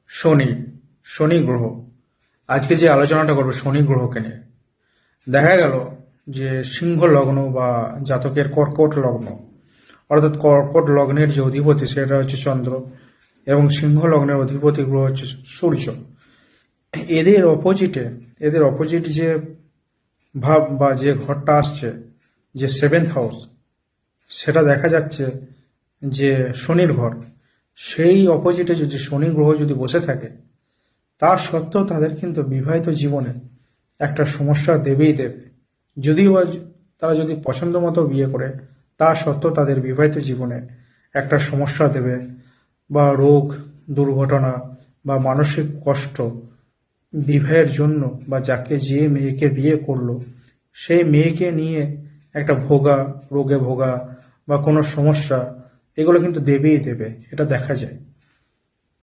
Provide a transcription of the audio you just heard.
শনি শনি গ্রহ। আজকে যে আলোচনাটা করবে শনি গ্রহকে নিয়ে, দেখা গেল যে সিংহ লগ্ন বা জাতকের কর্কট লগ্ন, অর্থাৎ কর্কট লগ্নের যে অধিপতি সেটা হচ্ছে চন্দ্র, এবং সিংহ লগ্নের অধিপতি গ্রহ হচ্ছে সূর্য। এদের অপোজিট যে ভাব বা যে ঘরটা আসছে, যে সেভেন্থ হাউস, সেটা দেখা যাচ্ছে যে শনির ঘর। সেই অপোজিটে যদি শনি গ্রহ যদি বসে থাকে, তার সত্ত্বেও তাদের কিন্তু বিবাহিত জীবনে একটা সমস্যা দেবেই দেবে। যদিও বা তারা যদি পছন্দ মতো বিয়ে করে, তা সত্ত্বেও তাদের বিবাহিত জীবনে একটা সমস্যা দেবে, বা রোগ, দুর্ঘটনা বা মানসিক কষ্ট বিবাহের জন্য, বা যে মেয়েকে বিয়ে করলো সেই মেয়েকে নিয়ে একটা রোগে ভোগা বা কোনো সমস্যা, এগুলো কিন্তু দেবেই দেবে, এটা দেখা যায়।